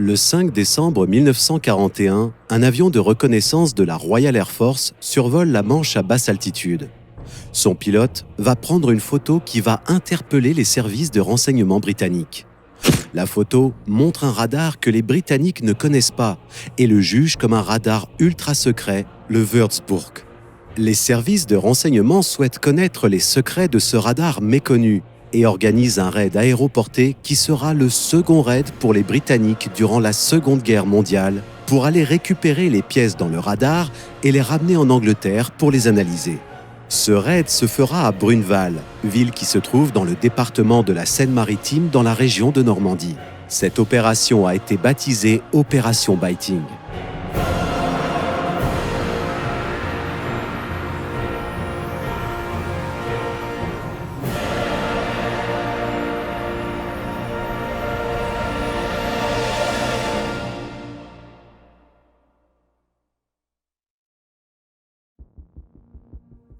Le 5 décembre 1941, un avion de reconnaissance de la Royal Air Force survole la Manche à basse altitude. Son pilote va prendre une photo qui va interpeller les services de renseignement britanniques. La photo montre un radar que les Britanniques ne connaissent pas et le jugent comme un radar ultra secret, le Würzburg. Les services de renseignement souhaitent connaître les secrets de ce radar méconnu et organisent un raid aéroporté qui sera le second raid pour les Britanniques durant la Seconde Guerre mondiale pour aller récupérer les pièces dans le radar et les ramener en Angleterre pour les analyser. Ce raid se fera à Bruneval, ville qui se trouve dans le département de la Seine-Maritime dans la région de Normandie. Cette opération a été baptisée Opération Biting.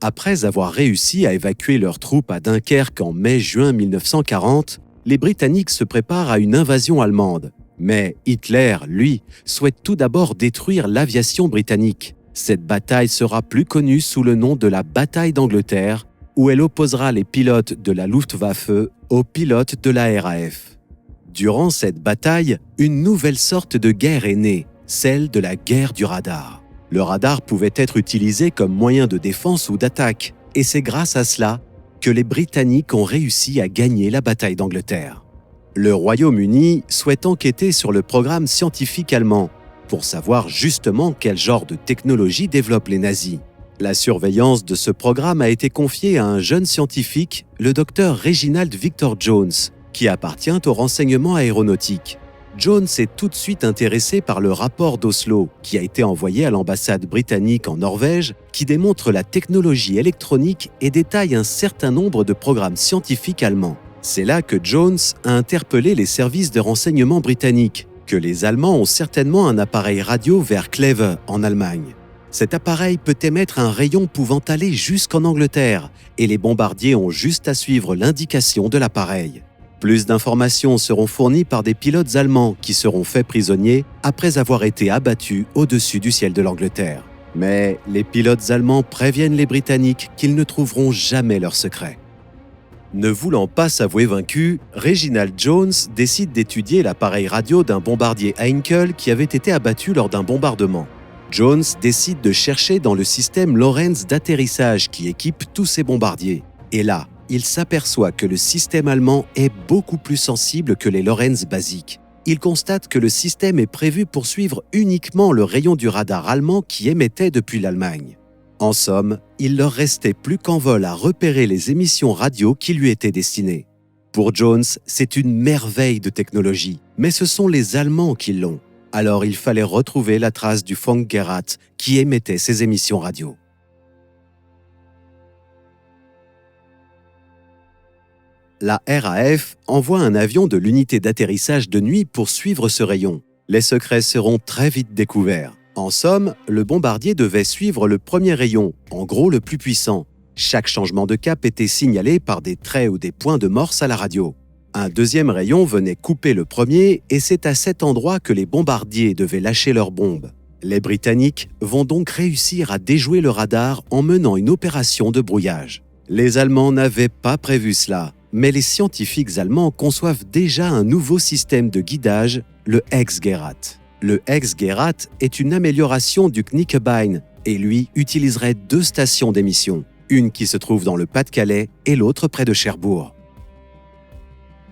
Après avoir réussi à évacuer leurs troupes à Dunkerque en mai-juin 1940, les Britanniques se préparent à une invasion allemande. Mais Hitler, lui, souhaite tout d'abord détruire l'aviation britannique. Cette bataille sera plus connue sous le nom de la bataille d'Angleterre, où elle opposera les pilotes de la Luftwaffe aux pilotes de la RAF. Durant cette bataille, une nouvelle sorte de guerre est née, celle de la guerre du radar. Le radar pouvait être utilisé comme moyen de défense ou d'attaque, et c'est grâce à cela que les Britanniques ont réussi à gagner la bataille d'Angleterre. Le Royaume-Uni souhaite enquêter sur le programme scientifique allemand pour savoir justement quel genre de technologie développent les nazis. La surveillance de ce programme a été confiée à un jeune scientifique, le docteur Reginald Victor Jones, qui appartient au renseignement aéronautique. Jones est tout de suite intéressé par le rapport d'Oslo, qui a été envoyé à l'ambassade britannique en Norvège, qui démontre la technologie électronique et détaille un certain nombre de programmes scientifiques allemands. C'est là que Jones a interpellé les services de renseignement britanniques, que les Allemands ont certainement un appareil radio vers Kleve, en Allemagne. Cet appareil peut émettre un rayon pouvant aller jusqu'en Angleterre, et les bombardiers ont juste à suivre l'indication de l'appareil. Plus d'informations seront fournies par des pilotes allemands qui seront faits prisonniers après avoir été abattus au-dessus du ciel de l'Angleterre. Mais les pilotes allemands préviennent les Britanniques qu'ils ne trouveront jamais leur secret. Ne voulant pas s'avouer vaincu, Reginald Jones décide d'étudier l'appareil radio d'un bombardier Heinkel qui avait été abattu lors d'un bombardement. Jones décide de chercher dans le système Lorenz d'atterrissage qui équipe tous ces bombardiers. Et là, il s'aperçoit que le système allemand est beaucoup plus sensible que les Lorenz basiques. Il constate que le système est prévu pour suivre uniquement le rayon du radar allemand qui émettait depuis l'Allemagne. En somme, il leur restait plus qu'en vol à repérer les émissions radio qui lui étaient destinées. Pour Jones, c'est une merveille de technologie, mais ce sont les Allemands qui l'ont. Alors il fallait retrouver la trace du Funkgerät qui émettait ces émissions radio. La RAF envoie un avion de l'unité d'atterrissage de nuit pour suivre ce rayon. Les secrets seront très vite découverts. En somme, le bombardier devait suivre le premier rayon, en gros le plus puissant. Chaque changement de cap était signalé par des traits ou des points de morse à la radio. Un deuxième rayon venait couper le premier et c'est à cet endroit que les bombardiers devaient lâcher leurs bombes. Les Britanniques vont donc réussir à déjouer le radar en menant une opération de brouillage. Les Allemands n'avaient pas prévu cela. Mais les scientifiques allemands conçoivent déjà un nouveau système de guidage, le Hecksgerät. Le Hecksgerät est une amélioration du Knickebein et lui utiliserait deux stations d'émission, une qui se trouve dans le Pas-de-Calais et l'autre près de Cherbourg.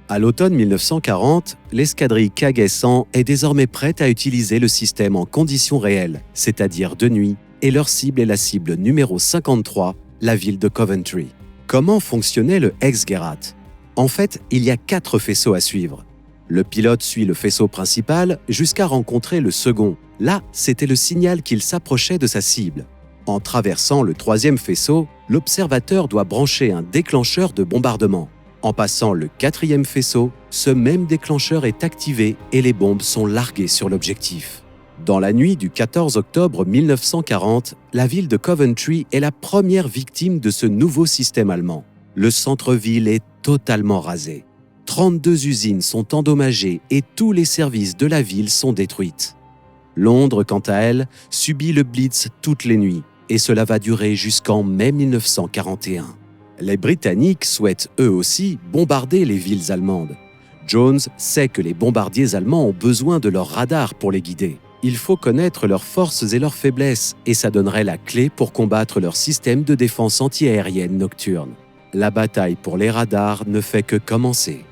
À l'automne 1940, l'escadrille KG-100 est désormais prête à utiliser le système en conditions réelles, c'est-à-dire de nuit, et leur cible est la cible numéro 53, la ville de Coventry. Comment fonctionnait le Hecksgerät ? En fait, il y a 4 faisceaux à suivre. Le pilote suit le faisceau principal jusqu'à rencontrer le second. Là, c'était le signal qu'il s'approchait de sa cible. En traversant le 3e faisceau, l'observateur doit brancher un déclencheur de bombardement. En passant le 4e faisceau, ce même déclencheur est activé et les bombes sont larguées sur l'objectif. Dans la nuit du 14 octobre 1940, la ville de Coventry est la première victime de ce nouveau système allemand. Le centre-ville est totalement rasé. 32 usines sont endommagées et tous les services de la ville sont détruits. Londres, quant à elle, subit le Blitz toutes les nuits et cela va durer jusqu'en mai 1941. Les Britanniques souhaitent eux aussi bombarder les villes allemandes. Jones sait que les bombardiers allemands ont besoin de leurs radars pour les guider. Il faut connaître leurs forces et leurs faiblesses et ça donnerait la clé pour combattre leur système de défense antiaérienne nocturne. La bataille pour les radars ne fait que commencer.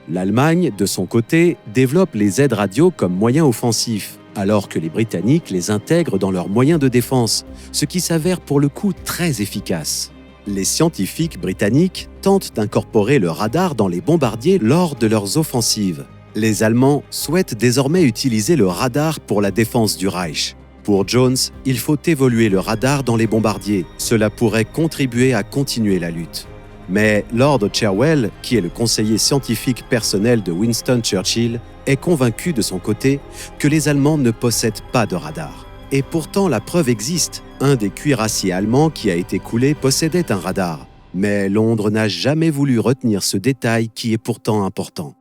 L'Allemagne, de son côté, développe les aides radio comme moyen offensif, alors que les Britanniques les intègrent dans leurs moyens de défense, ce qui s'avère pour le coup très efficace. Les scientifiques britanniques tentent d'incorporer le radar dans les bombardiers lors de leurs offensives. Les Allemands souhaitent désormais utiliser le radar pour la défense du Reich. Pour Jones, il faut évoluer le radar dans les bombardiers. Cela pourrait contribuer à continuer la lutte. Mais Lord Cherwell, qui est le conseiller scientifique personnel de Winston Churchill, est convaincu de son côté que les Allemands ne possèdent pas de radar. Et pourtant, la preuve existe. Un des cuirassiers allemands qui a été coulé possédait un radar. Mais Londres n'a jamais voulu retenir ce détail qui est pourtant important.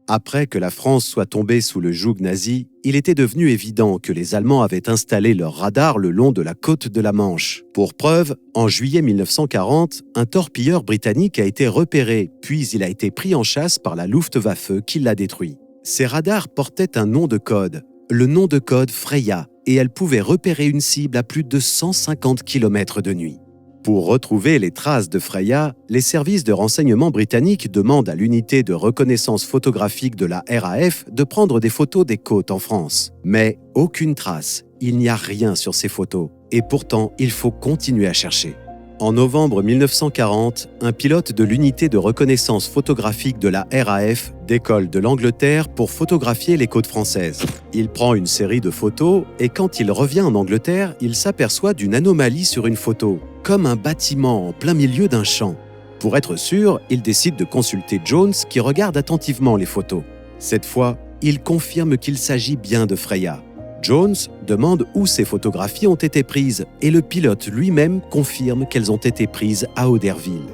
Après que la France soit tombée sous le joug nazi, il était devenu évident que les Allemands avaient installé leurs radars le long de la côte de la Manche. Pour preuve, en juillet 1940, un torpilleur britannique a été repéré, puis il a été pris en chasse par la Luftwaffe qui l'a détruit. Ces radars portaient un nom de code, le nom de code Freya, et elle pouvait repérer une cible à plus de 150 km de nuit. Pour retrouver les traces de Freya, les services de renseignement britanniques demandent à l'unité de reconnaissance photographique de la RAF de prendre des photos des côtes en France. Mais aucune trace, il n'y a rien sur ces photos. Et pourtant, il faut continuer à chercher. En novembre 1940, un pilote de l'unité de reconnaissance photographique de la RAF décolle de l'Angleterre pour photographier les côtes françaises. Il prend une série de photos et quand il revient en Angleterre, il s'aperçoit d'une anomalie sur une photo, comme un bâtiment en plein milieu d'un champ. Pour être sûr, il décide de consulter Jones qui regarde attentivement les photos. Cette fois, il confirme qu'il s'agit bien de Freya. Jones demande où ces photographies ont été prises et le pilote lui-même confirme qu'elles ont été prises à Oderville.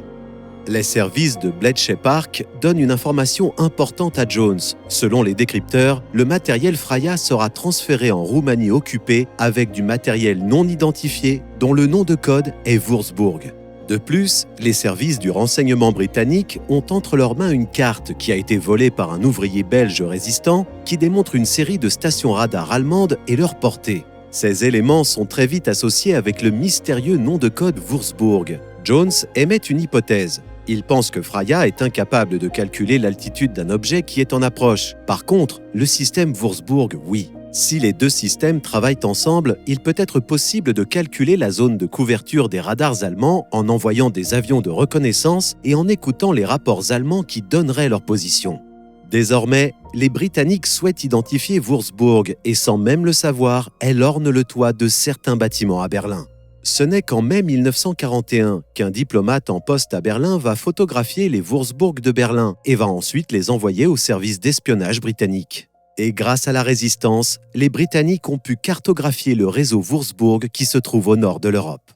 Les services de Bletchley Park donnent une information importante à Jones. Selon les décrypteurs, le matériel Freya sera transféré en Roumanie occupée avec du matériel non identifié dont le nom de code est Würzburg. De plus, les services du renseignement britannique ont entre leurs mains une carte qui a été volée par un ouvrier belge résistant qui démontre une série de stations radars allemandes et leur portée. Ces éléments sont très vite associés avec le mystérieux nom de code Würzburg. Jones émet une hypothèse. Il pense que Freya est incapable de calculer l'altitude d'un objet qui est en approche. Par contre, le système Würzburg, oui. Si les deux systèmes travaillent ensemble, il peut être possible de calculer la zone de couverture des radars allemands en envoyant des avions de reconnaissance et en écoutant les rapports allemands qui donneraient leur position. Désormais, les Britanniques souhaitent identifier Würzburg et sans même le savoir, elle orne le toit de certains bâtiments à Berlin. Ce n'est qu'en mai 1941 qu'un diplomate en poste à Berlin va photographier les Würzburg de Berlin et va ensuite les envoyer au service d'espionnage britannique. Et grâce à la résistance, les Britanniques ont pu cartographier le réseau Würzburg qui se trouve au nord de l'Europe.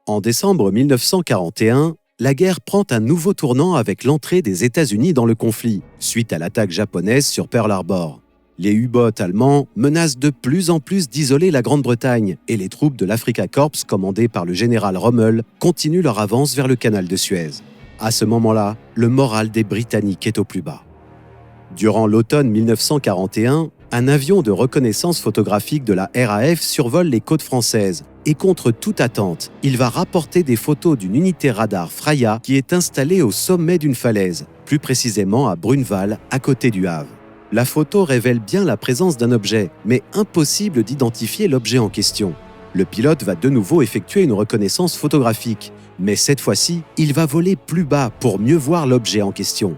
En décembre 1941, la guerre prend un nouveau tournant avec l'entrée des États-Unis dans le conflit, suite à l'attaque japonaise sur Pearl Harbor. Les U-boats allemands menacent de plus en plus d'isoler la Grande-Bretagne et les troupes de l'Afrika Korps commandées par le général Rommel continuent leur avance vers le canal de Suez. À ce moment-là, le moral des Britanniques est au plus bas. Durant l'automne 1941, un avion de reconnaissance photographique de la RAF survole les côtes françaises et contre toute attente, il va rapporter des photos d'une unité radar Freya qui est installée au sommet d'une falaise, plus précisément à Bruneval, à côté du Havre. La photo révèle bien la présence d'un objet, mais impossible d'identifier l'objet en question. Le pilote va de nouveau effectuer une reconnaissance photographique, mais cette fois-ci, il va voler plus bas pour mieux voir l'objet en question.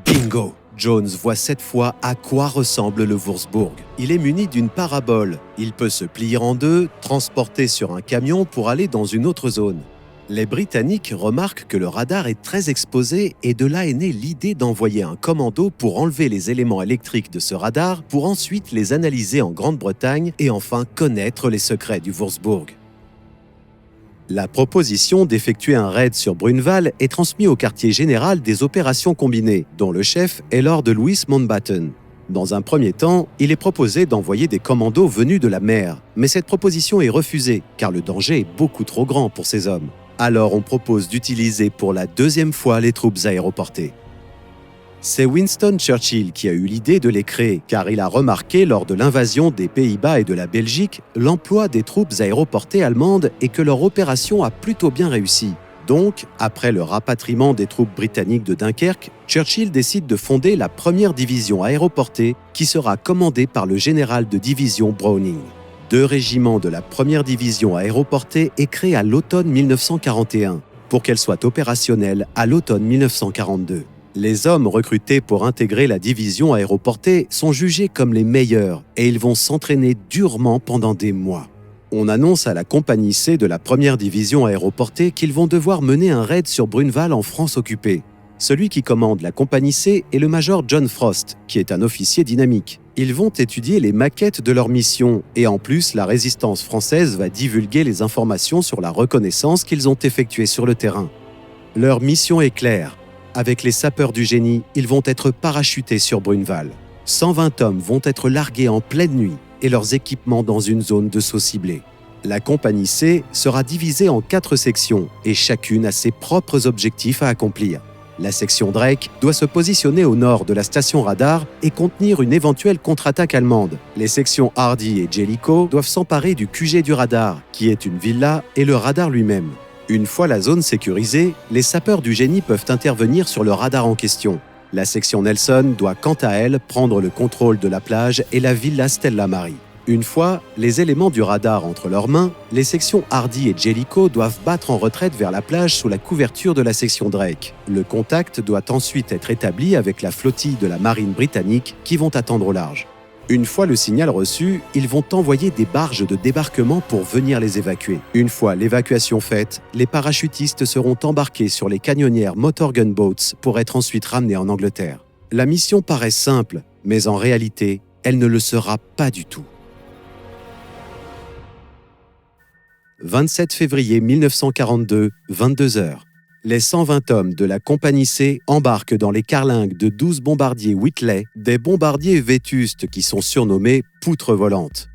Bingo! Jones voit cette fois à quoi ressemble le Würzburg. Il est muni d'une parabole. Il peut se plier en deux, transporter sur un camion pour aller dans une autre zone. Les Britanniques remarquent que le radar est très exposé et de là est née l'idée d'envoyer un commando pour enlever les éléments électriques de ce radar pour ensuite les analyser en Grande-Bretagne et enfin connaître les secrets du Würzburg. La proposition d'effectuer un raid sur Bruneval est transmise au quartier général des opérations combinées, dont le chef est Lord Louis Mountbatten. Dans un premier temps, il est proposé d'envoyer des commandos venus de la mer, mais cette proposition est refusée, car le danger est beaucoup trop grand pour ces hommes. Alors on propose d'utiliser pour la deuxième fois les troupes aéroportées. C'est Winston Churchill qui a eu l'idée de les créer, car il a remarqué lors de l'invasion des Pays-Bas et de la Belgique l'emploi des troupes aéroportées allemandes et que leur opération a plutôt bien réussi. Donc, après le rapatriement des troupes britanniques de Dunkerque, Churchill décide de fonder la première division aéroportée qui sera commandée par le général de division Browning. 2 régiments de la première division aéroportée est créée à l'automne 1941 pour qu'elle soit opérationnelle à l'automne 1942. Les hommes recrutés pour intégrer la division aéroportée sont jugés comme les meilleurs et ils vont s'entraîner durement pendant des mois. On annonce à la compagnie C de la première division aéroportée qu'ils vont devoir mener un raid sur Bruneval en France occupée. Celui qui commande la compagnie C est le major John Frost, qui est un officier dynamique. Ils vont étudier les maquettes de leur mission et en plus, la résistance française va divulguer les informations sur la reconnaissance qu'ils ont effectuée sur le terrain. Leur mission est claire. Avec les sapeurs du génie, ils vont être parachutés sur Bruneval. 120 hommes vont être largués en pleine nuit et leurs équipements dans une zone de saut ciblée. La compagnie C sera divisée en 4 sections et chacune a ses propres objectifs à accomplir. La section Drake doit se positionner au nord de la station radar et contenir une éventuelle contre-attaque allemande. Les sections Hardy et Jellicoe doivent s'emparer du QG du radar, qui est une villa, et le radar lui-même. Une fois la zone sécurisée, les sapeurs du génie peuvent intervenir sur le radar en question. La section Nelson doit quant à elle prendre le contrôle de la plage et la villa Stella Maris. Une fois les éléments du radar entre leurs mains, les sections Hardy et Jellicoe doivent battre en retraite vers la plage sous la couverture de la section Drake. Le contact doit ensuite être établi avec la flottille de la marine britannique qui vont attendre au large. Une fois le signal reçu, ils vont envoyer des barges de débarquement pour venir les évacuer. Une fois l'évacuation faite, les parachutistes seront embarqués sur les canonnières Motor Gun Boats pour être ensuite ramenés en Angleterre. La mission paraît simple, mais en réalité, elle ne le sera pas du tout. 27 février 1942, 22h. Les 120 hommes de la compagnie C embarquent dans les carlingues de 12 bombardiers Whitley, des bombardiers vétustes qui sont surnommés « poutres volantes ».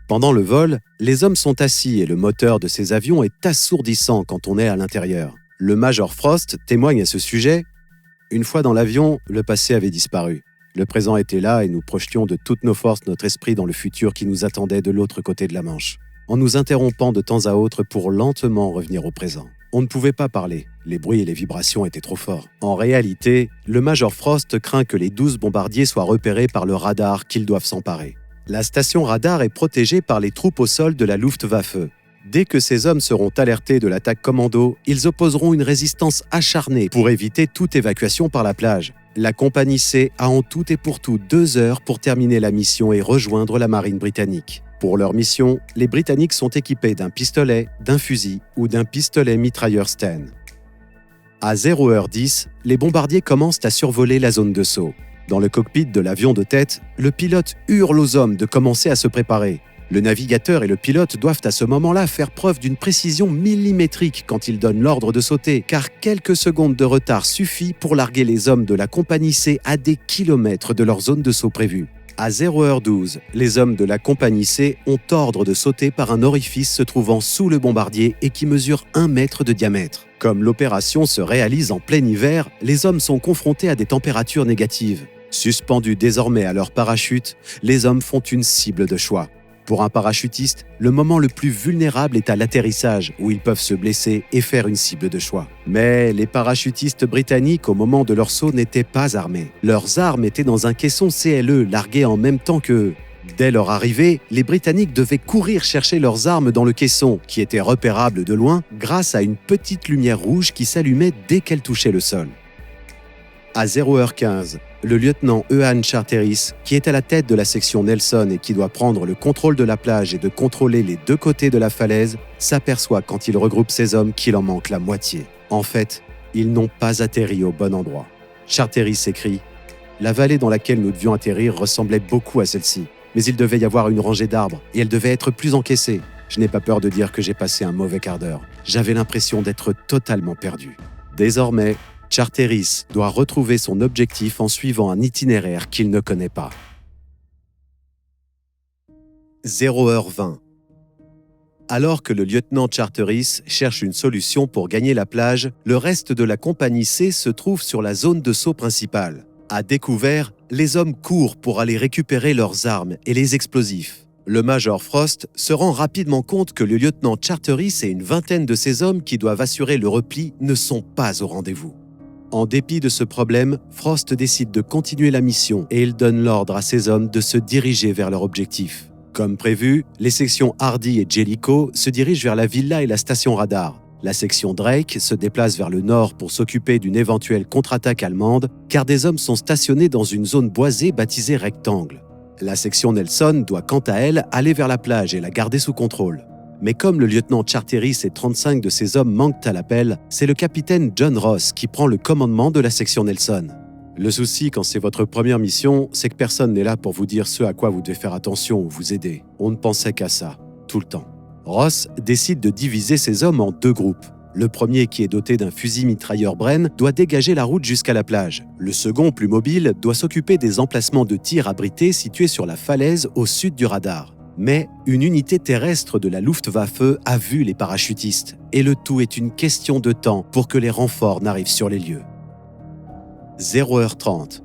Pendant le vol, les hommes sont assis et le moteur de ces avions est assourdissant quand on est à l'intérieur. Le major Frost témoigne à ce sujet. « Une fois dans l'avion, le passé avait disparu. Le présent était là et nous projetions de toutes nos forces notre esprit dans le futur qui nous attendait de l'autre côté de la Manche, en nous interrompant de temps à autre pour lentement revenir au présent. On ne pouvait pas parler, les bruits et les vibrations étaient trop forts. En réalité, le major Frost craint que les 12 bombardiers soient repérés par le radar qu'ils doivent s'emparer. La station radar est protégée par les troupes au sol de la Luftwaffe. Dès que ces hommes seront alertés de l'attaque commando, ils opposeront une résistance acharnée pour éviter toute évacuation par la plage. La compagnie C a en tout et pour tout 2 heures pour terminer la mission et rejoindre la marine britannique. Pour leur mission, les Britanniques sont équipés d'un pistolet, d'un fusil ou d'un pistolet mitrailleur Sten. À 0h10, les bombardiers commencent à survoler la zone de saut. Dans le cockpit de l'avion de tête, le pilote hurle aux hommes de commencer à se préparer. Le navigateur et le pilote doivent à ce moment-là faire preuve d'une précision millimétrique quand ils donnent l'ordre de sauter, car quelques secondes de retard suffit pour larguer les hommes de la compagnie C à des kilomètres de leur zone de saut prévue. À 0h12, les hommes de la compagnie C ont ordre de sauter par un orifice se trouvant sous le bombardier et qui mesure 1 mètre de diamètre. Comme l'opération se réalise en plein hiver, les hommes sont confrontés à des températures négatives. Suspendus désormais à leur parachute, les hommes font une cible de choix. Pour un parachutiste, le moment le plus vulnérable est à l'atterrissage, où ils peuvent se blesser et faire une cible de choix. Mais les parachutistes britanniques, au moment de leur saut, n'étaient pas armés. Leurs armes étaient dans un caisson CLE largué en même temps qu'eux. Dès leur arrivée, les Britanniques devaient courir chercher leurs armes dans le caisson, qui était repérable de loin grâce à une petite lumière rouge qui s'allumait dès qu'elle touchait le sol. À 0h15, le lieutenant Eoin Charteris, qui est à la tête de la section Nelson et qui doit prendre le contrôle de la plage et de contrôler les 2 côtés de la falaise, s'aperçoit quand il regroupe ses hommes qu'il en manque la moitié. En fait, ils n'ont pas atterri au bon endroit. Charteris écrit « La vallée dans laquelle nous devions atterrir ressemblait beaucoup à celle-ci, mais il devait y avoir une rangée d'arbres et elle devait être plus encaissée. Je n'ai pas peur de dire que j'ai passé un mauvais quart d'heure. J'avais l'impression d'être totalement perdu. Désormais, Charteris doit retrouver son objectif en suivant un itinéraire qu'il ne connaît pas. 0h20. Alors que le lieutenant Charteris cherche une solution pour gagner la plage, le reste de la compagnie C se trouve sur la zone de saut principale. À découvert, les hommes courent pour aller récupérer leurs armes et les explosifs. Le major Frost se rend rapidement compte que le lieutenant Charteris et une vingtaine de ses hommes qui doivent assurer le repli ne sont pas au rendez-vous. En dépit de ce problème, Frost décide de continuer la mission et il donne l'ordre à ses hommes de se diriger vers leur objectif. Comme prévu, les sections Hardy et Jellicoe se dirigent vers la villa et la station radar. La section Drake se déplace vers le nord pour s'occuper d'une éventuelle contre-attaque allemande, car des hommes sont stationnés dans une zone boisée baptisée Rectangle. La section Nelson doit quant à elle aller vers la plage et la garder sous contrôle. Mais comme le lieutenant Charteris et 35 de ses hommes manquent à l'appel, c'est le capitaine John Ross qui prend le commandement de la section Nelson. Le souci quand c'est votre première mission, c'est que personne n'est là pour vous dire ce à quoi vous devez faire attention ou vous aider. On ne pensait qu'à ça, tout le temps. Ross décide de diviser ses hommes en 2 groupes. Le premier, qui est doté d'un fusil mitrailleur Bren, doit dégager la route jusqu'à la plage. Le second, plus mobile, doit s'occuper des emplacements de tir abrités situés sur la falaise au sud du radar. Mais une unité terrestre de la Luftwaffe a vu les parachutistes, et le tout est une question de temps pour que les renforts n'arrivent sur les lieux. 0h30.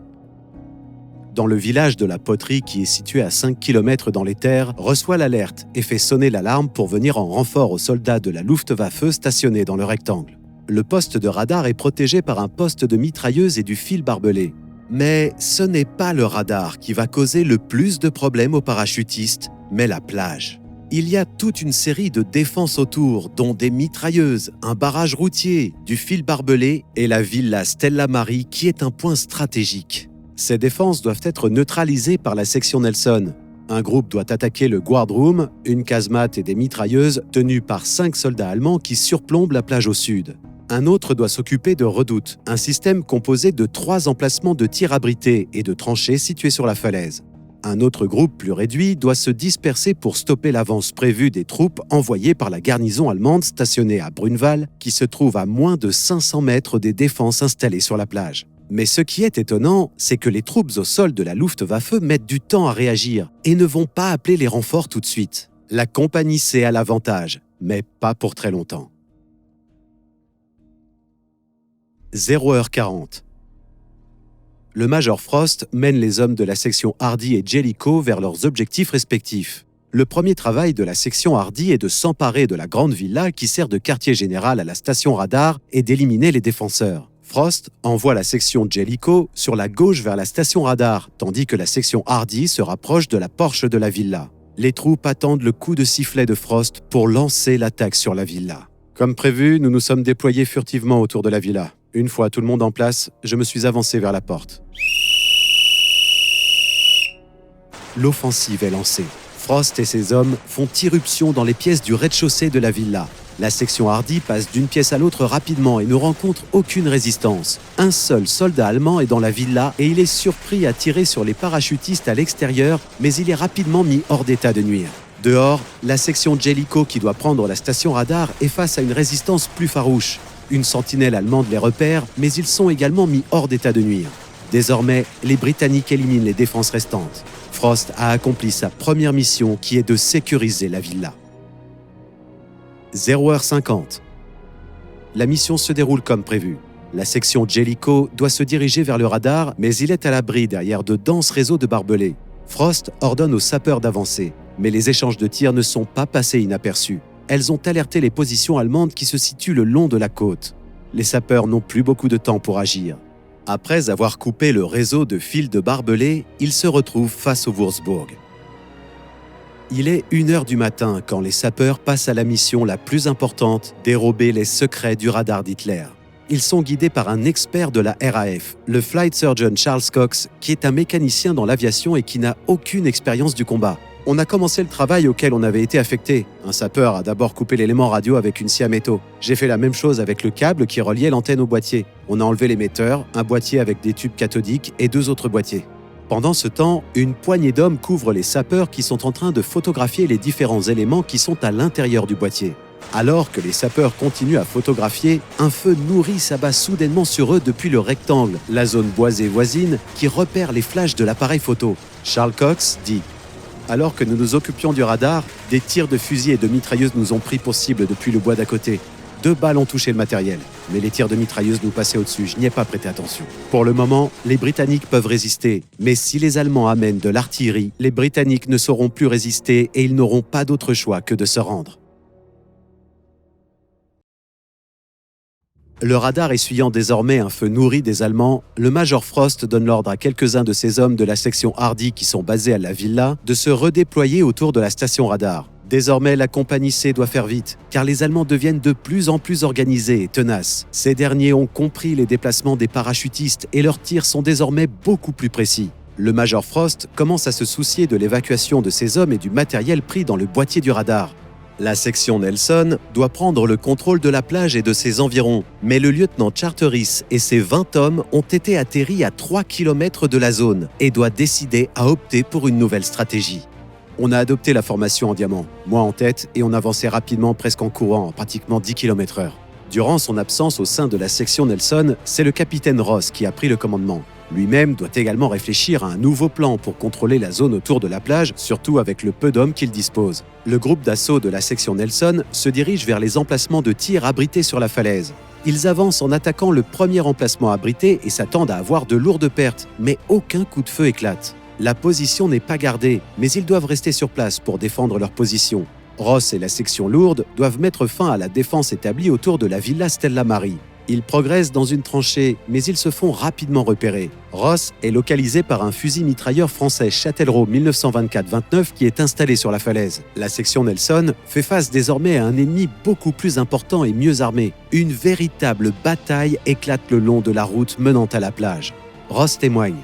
Dans le village de la Poterie, qui est situé à 5 km dans les terres, reçoit l'alerte et fait sonner l'alarme pour venir en renfort aux soldats de la Luftwaffe stationnés dans le rectangle. Le poste de radar est protégé par un poste de mitrailleuse et du fil barbelé. Mais ce n'est pas le radar qui va causer le plus de problèmes aux parachutistes, mais la plage. Il y a toute une série de défenses autour, dont des mitrailleuses, un barrage routier, du fil barbelé et la villa Stella Maris qui est un point stratégique. Ces défenses doivent être neutralisées par la section Nelson. Un groupe doit attaquer le guard room, une casemate et des mitrailleuses tenues par 5 soldats allemands qui surplombent la plage au sud. Un autre doit s'occuper de Redoute, un système composé de 3 emplacements de tir abrités et de tranchées situés sur la falaise. Un autre groupe plus réduit doit se disperser pour stopper l'avance prévue des troupes envoyées par la garnison allemande stationnée à Brunwald, qui se trouve à moins de 500 mètres des défenses installées sur la plage. Mais ce qui est étonnant, c'est que les troupes au sol de la Luftwaffe mettent du temps à réagir et ne vont pas appeler les renforts tout de suite. La compagnie C a l'avantage, mais pas pour très longtemps. 0h40. Le major Frost mène les hommes de la section Hardy et Jellicoe vers leurs objectifs respectifs. Le premier travail de la section Hardy est de s'emparer de la grande villa qui sert de quartier général à la station radar et d'éliminer les défenseurs. Frost envoie la section Jellicoe sur la gauche vers la station radar, tandis que la section Hardy se rapproche de la porche de la villa. Les troupes attendent le coup de sifflet de Frost pour lancer l'attaque sur la villa. Comme prévu, nous nous sommes déployés furtivement autour de la villa. Une fois tout le monde en place, je me suis avancé vers la porte. L'offensive est lancée. Frost et ses hommes font irruption dans les pièces du rez-de-chaussée de la villa. La section Hardy passe d'une pièce à l'autre rapidement et ne rencontre aucune résistance. Un seul soldat allemand est dans la villa et il est surpris à tirer sur les parachutistes à l'extérieur, mais il est rapidement mis hors d'état de nuire. Dehors, la section Jellicoe qui doit prendre la station radar est face à une résistance plus farouche. Une sentinelle allemande les repère, mais ils sont également mis hors d'état de nuire. Désormais, les Britanniques éliminent les défenses restantes. Frost a accompli sa première mission qui est de sécuriser la villa. 0h50. La mission se déroule comme prévu. La section Jellicoe doit se diriger vers le radar, mais il est à l'abri derrière de denses réseaux de barbelés. Frost ordonne aux sapeurs d'avancer, mais les échanges de tirs ne sont pas passés inaperçus. Elles ont alerté les positions allemandes qui se situent le long de la côte. Les sapeurs n'ont plus beaucoup de temps pour agir. Après avoir coupé le réseau de fils de barbelés, ils se retrouvent face au Würzburg. Il est 1h du matin quand les sapeurs passent à la mission la plus importante, dérober les secrets du radar d'Hitler. Ils sont guidés par un expert de la RAF, le Flight Surgeon Charles Cox, qui est un mécanicien dans l'aviation et qui n'a aucune expérience du combat. On a commencé le travail auquel on avait été affecté. Un sapeur a d'abord coupé l'élément radio avec une scie à métaux. J'ai fait la même chose avec le câble qui reliait l'antenne au boîtier. On a enlevé l'émetteur, un boîtier avec des tubes cathodiques et 2 autres boîtiers. Pendant ce temps, une poignée d'hommes couvre les sapeurs qui sont en train de photographier les différents éléments qui sont à l'intérieur du boîtier. Alors que les sapeurs continuent à photographier, un feu nourri s'abat soudainement sur eux depuis le rectangle, la zone boisée voisine, qui repère les flashs de l'appareil photo. Charles Cox dit « Alors que nous nous occupions du radar, des tirs de fusil et de mitrailleuses nous ont pris pour cible depuis le bois d'à côté. 2 balles ont touché le matériel, mais les tirs de mitrailleuses nous passaient au-dessus, je n'y ai pas prêté attention. Pour le moment, les Britanniques peuvent résister, mais si les Allemands amènent de l'artillerie, les Britanniques ne sauront plus résister et ils n'auront pas d'autre choix que de se rendre. » Le radar essuyant désormais un feu nourri des Allemands, le Major Frost donne l'ordre à quelques-uns de ses hommes de la section Hardy qui sont basés à la villa de se redéployer autour de la station radar. Désormais, la compagnie C doit faire vite, car les Allemands deviennent de plus en plus organisés et tenaces. Ces derniers ont compris les déplacements des parachutistes et leurs tirs sont désormais beaucoup plus précis. Le Major Frost commence à se soucier de l'évacuation de ses hommes et du matériel pris dans le boîtier du radar. La section Nelson doit prendre le contrôle de la plage et de ses environs, mais le lieutenant Charteris et ses 20 hommes ont été atterris à 3 km de la zone et doit décider à opter pour une nouvelle stratégie. On a adopté la formation en diamant, moi en tête, et on avançait rapidement presque en courant, à pratiquement 10 km/h. Durant son absence au sein de la section Nelson, c'est le capitaine Ross qui a pris le commandement. Lui-même doit également réfléchir à un nouveau plan pour contrôler la zone autour de la plage, surtout avec le peu d'hommes qu'il dispose. Le groupe d'assaut de la section Nelson se dirige vers les emplacements de tir abrités sur la falaise. Ils avancent en attaquant le premier emplacement abrité et s'attendent à avoir de lourdes pertes, mais aucun coup de feu éclate. La position n'est pas gardée, mais ils doivent rester sur place pour défendre leur position. Ross et la section lourde doivent mettre fin à la défense établie autour de la villa Stella Maris. Ils progressent dans une tranchée, mais ils se font rapidement repérer. Ross est localisé par un fusil mitrailleur français Châtellerault 1924-29 qui est installé sur la falaise. La section Nelson fait face désormais à un ennemi beaucoup plus important et mieux armé. Une véritable bataille éclate le long de la route menant à la plage. Ross témoigne.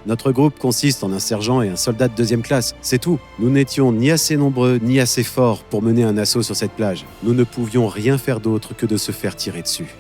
Notre groupe consiste en un sergent et un soldat de 2e classe, c'est tout. Nous n'étions ni assez nombreux ni assez forts pour mener un assaut sur cette plage. Nous ne pouvions rien faire d'autre que de se faire tirer dessus.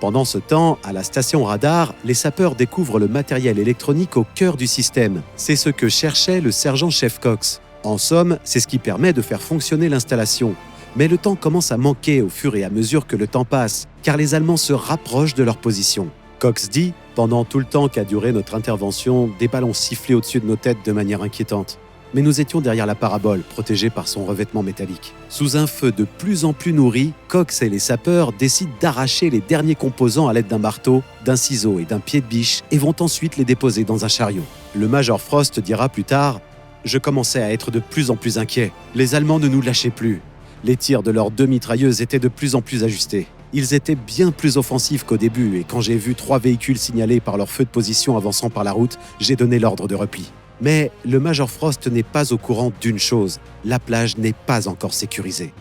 Pendant ce temps, à la station radar, les sapeurs découvrent le matériel électronique au cœur du système. C'est ce que cherchait le sergent-chef Cox. En somme, c'est ce qui permet de faire fonctionner l'installation. Mais le temps commence à manquer au fur et à mesure que le temps passe, car les Allemands se rapprochent de leur position. Cox dit « Pendant tout le temps qu'a duré notre intervention, des balles ont sifflé au-dessus de nos têtes de manière inquiétante. Mais nous étions derrière la parabole, protégés par son revêtement métallique. Sous un feu de plus en plus nourri, Cox et les sapeurs décident d'arracher les derniers composants à l'aide d'un marteau, d'un ciseau et d'un pied de biche et vont ensuite les déposer dans un chariot. Le Major Frost dira plus tard « Je commençais à être de plus en plus inquiet. Les Allemands ne nous lâchaient plus. Les tirs de leurs 2 mitrailleuses étaient de plus en plus ajustés. Ils étaient bien plus offensifs qu'au début et quand j'ai vu 3 véhicules signalés par leur feu de position avançant par la route, j'ai donné l'ordre de repli. » Mais le Major Frost n'est pas au courant d'une chose, la plage n'est pas encore sécurisée.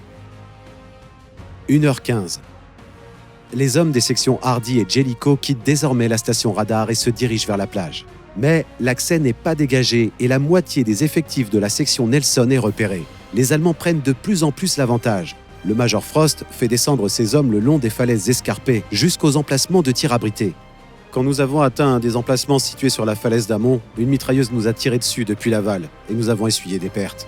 1h15. Les hommes des sections Hardy et Jellicoe quittent désormais la station radar et se dirigent vers la plage. Mais l'accès n'est pas dégagé et la moitié des effectifs de la section Nelson est repérée. Les Allemands prennent de plus en plus l'avantage. Le Major Frost fait descendre ses hommes le long des falaises escarpées jusqu'aux emplacements de tir abrités. Quand nous avons atteint un des emplacements situés sur la falaise d'amont, une mitrailleuse nous a tiré dessus depuis l'aval et nous avons essuyé des pertes.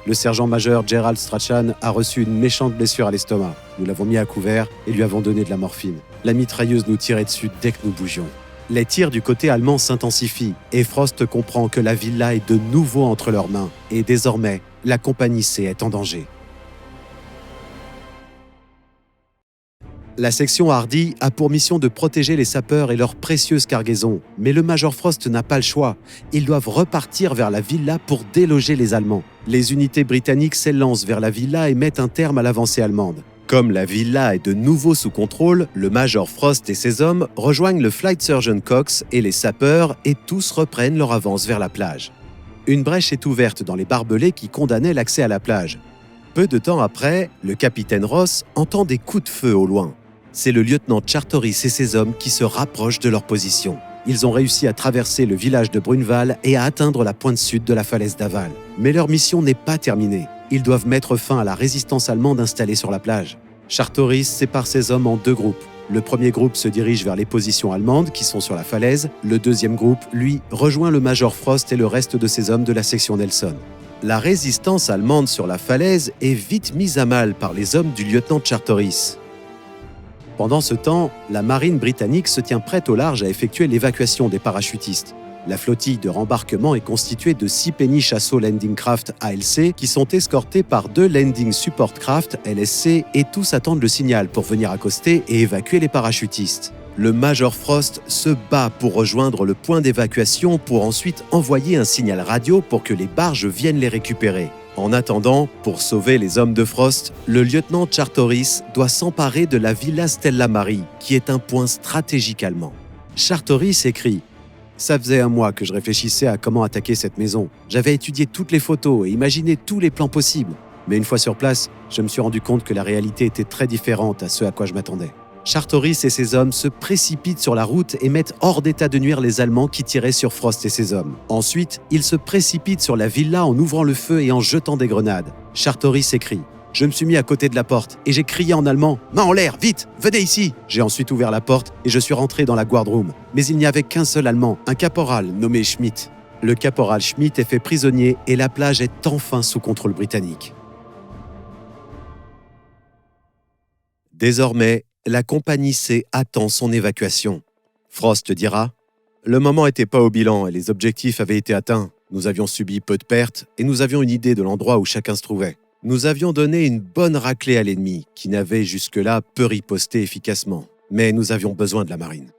Le sergent-major Gerald Strachan a reçu une méchante blessure à l'estomac. Nous l'avons mis à couvert et lui avons donné de la morphine. La mitrailleuse nous tirait dessus dès que nous bougions. Les tirs du côté allemand s'intensifient et Frost comprend que la villa est de nouveau entre leurs mains et désormais, la compagnie C est en danger. La section Hardy a pour mission de protéger les sapeurs et leurs précieuses cargaisons. Mais le Major Frost n'a pas le choix. Ils doivent repartir vers la villa pour déloger les Allemands. Les unités britanniques s'élancent vers la villa et mettent un terme à l'avancée allemande. Comme la villa est de nouveau sous contrôle, le Major Frost et ses hommes rejoignent le Flight Surgeon Cox et les sapeurs et tous reprennent leur avance vers la plage. Une brèche est ouverte dans les barbelés qui condamnaient l'accès à la plage. Peu de temps après, le capitaine Ross entend des coups de feu au loin. C'est le lieutenant Charteris et ses hommes qui se rapprochent de leur position. Ils ont réussi à traverser le village de Bruneval et à atteindre la pointe sud de la falaise d'Aval. Mais leur mission n'est pas terminée. Ils doivent mettre fin à la résistance allemande installée sur la plage. Charteris sépare ses hommes en 2 groupes. Le premier groupe se dirige vers les positions allemandes qui sont sur la falaise. Le deuxième groupe, lui, rejoint le Major Frost et le reste de ses hommes de la section Nelson. La résistance allemande sur la falaise est vite mise à mal par les hommes du lieutenant Charteris. Pendant ce temps, la marine britannique se tient prête au large à effectuer l'évacuation des parachutistes. La flottille de rembarquement est constituée de 6 Penny Chasseur Landing Craft ALC qui sont escortés par 2 Landing Support Craft LSC et tous attendent le signal pour venir accoster et évacuer les parachutistes. Le Major Frost se bat pour rejoindre le point d'évacuation pour ensuite envoyer un signal radio pour que les barges viennent les récupérer. En attendant, pour sauver les hommes de Frost, le lieutenant Charteris doit s'emparer de la Villa Stella Maris, qui est un point stratégique allemand. Charteris écrit « Ça faisait un mois que je réfléchissais à comment attaquer cette maison. J'avais étudié toutes les photos et imaginé tous les plans possibles. Mais une fois sur place, je me suis rendu compte que la réalité était très différente à ce à quoi je m'attendais. » Charteris et ses hommes se précipitent sur la route et mettent hors d'état de nuire les Allemands qui tiraient sur Frost et ses hommes. Ensuite, ils se précipitent sur la villa en ouvrant le feu et en jetant des grenades. Charteris écrie « Je me suis mis à côté de la porte et j'ai crié en allemand « Main en l'air, vite, venez ici !» J'ai ensuite ouvert la porte et je suis rentré dans la guardroom. Mais il n'y avait qu'un seul Allemand, un caporal nommé Schmidt. Le caporal Schmidt est fait prisonnier et la plage est enfin sous contrôle britannique. Désormais, la compagnie C attend son évacuation. Frost dira « Le moment n'était pas au bilan et les objectifs avaient été atteints. Nous avions subi peu de pertes et nous avions une idée de l'endroit où chacun se trouvait. Nous avions donné une bonne raclée à l'ennemi, qui n'avait jusque-là peu riposté efficacement. Mais nous avions besoin de la marine.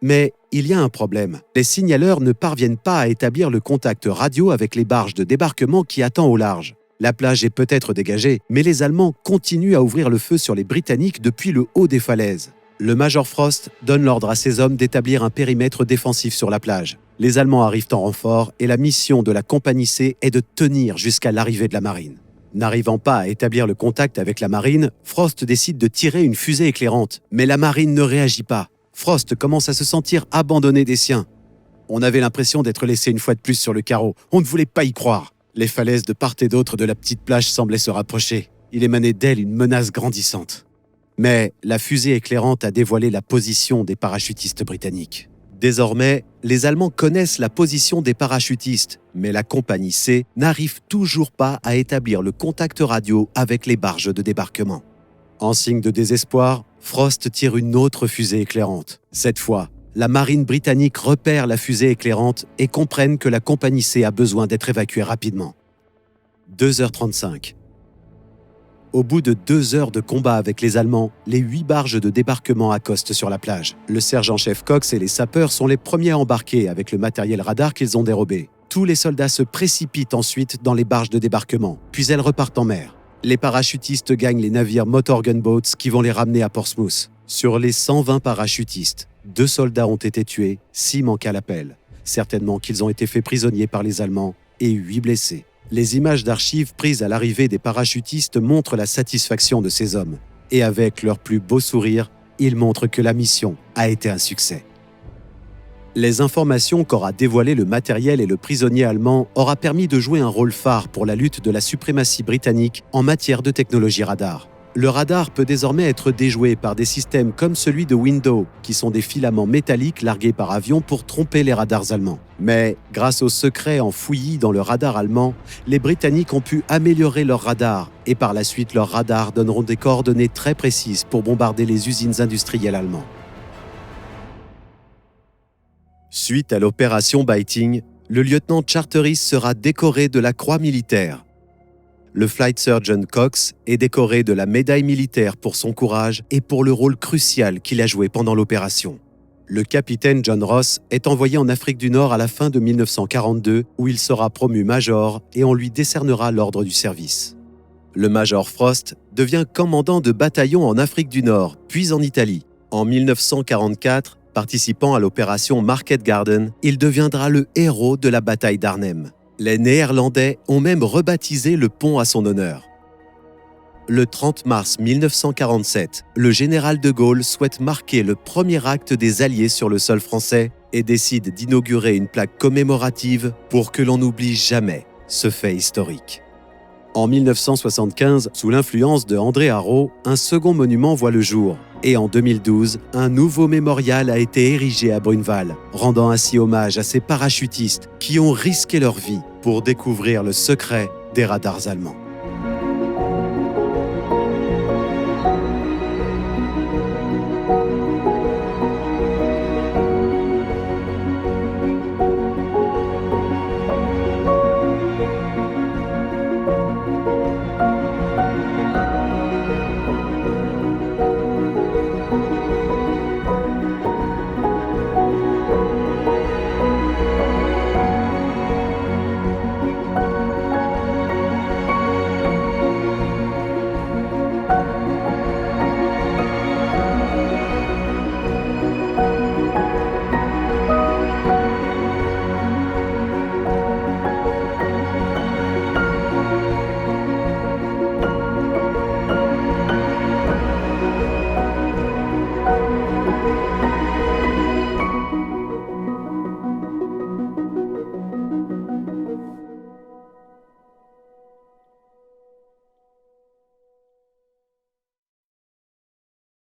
Mais il y a un problème. Les signaleurs ne parviennent pas à établir le contact radio avec les barges de débarquement qui attendent au large. La plage est peut-être dégagée, mais les Allemands continuent à ouvrir le feu sur les Britanniques depuis le haut des falaises. Le Major Frost donne l'ordre à ses hommes d'établir un périmètre défensif sur la plage. Les Allemands arrivent en renfort et la mission de la compagnie C est de tenir jusqu'à l'arrivée de la marine. N'arrivant pas à établir le contact avec la marine, Frost décide de tirer une fusée éclairante. Mais la marine ne réagit pas. Frost commence à se sentir abandonné des siens. On avait l'impression d'être laissé une fois de plus sur le carreau. On ne voulait pas y croire. Les falaises de part et d'autre de la petite plage semblaient se rapprocher. Il émanait d'elle une menace grandissante. Mais la fusée éclairante a dévoilé la position des parachutistes britanniques. Désormais, les Allemands connaissent la position des parachutistes, mais la compagnie C n'arrive toujours pas à établir le contact radio avec les barges de débarquement. En signe de désespoir, Frost tire une autre fusée éclairante. Cette fois, la marine britannique repère la fusée éclairante et comprenne que la compagnie C a besoin d'être évacuée rapidement. 2h35. Au bout de 2 heures de combat avec les Allemands, les 8 barges de débarquement accostent sur la plage. Le sergent-chef Cox et les sapeurs sont les premiers à embarquer avec le matériel radar qu'ils ont dérobé. Tous les soldats se précipitent ensuite dans les barges de débarquement, puis elles repartent en mer. Les parachutistes gagnent les navires Motor Gunboats qui vont les ramener à Portsmouth. Sur les 120 parachutistes, 2 soldats ont été tués, 6 manquent à l'appel. Certainement qu'ils ont été faits prisonniers par les Allemands et 8 blessés. Les images d'archives prises à l'arrivée des parachutistes montrent la satisfaction de ces hommes. Et avec leur plus beau sourire, ils montrent que la mission a été un succès. Les informations qu'aura dévoilées le matériel et le prisonnier allemand aura permis de jouer un rôle phare pour la lutte de la suprématie britannique en matière de technologie radar. Le radar peut désormais être déjoué par des systèmes comme celui de Window, qui sont des filaments métalliques largués par avion pour tromper les radars allemands. Mais, grâce aux secrets enfouis dans le radar allemand, les Britanniques ont pu améliorer leur radar, et par la suite leurs radars donneront des coordonnées très précises pour bombarder les usines industrielles allemandes. Suite à l'opération Biting, le lieutenant Charteris sera décoré de la Croix militaire. Le Flight Surgeon Cox est décoré de la médaille militaire pour son courage et pour le rôle crucial qu'il a joué pendant l'opération. Le capitaine John Ross est envoyé en Afrique du Nord à la fin de 1942 où il sera promu major et on lui décernera l'ordre du service. Le Major Frost devient commandant de bataillon en Afrique du Nord, puis en Italie. En 1944, participant à l'opération Market Garden, il deviendra le héros de la bataille d'Arnhem. Les Néerlandais ont même rebaptisé le pont à son honneur. Le 30 mars 1947, le général de Gaulle souhaite marquer le premier acte des Alliés sur le sol français et décide d'inaugurer une plaque commémorative pour que l'on n'oublie jamais ce fait historique. En 1975, sous l'influence de André Haro, un second monument voit le jour. Et en 2012, un nouveau mémorial a été érigé à Bruneval, rendant ainsi hommage à ces parachutistes qui ont risqué leur vie pour découvrir le secret des radars allemands.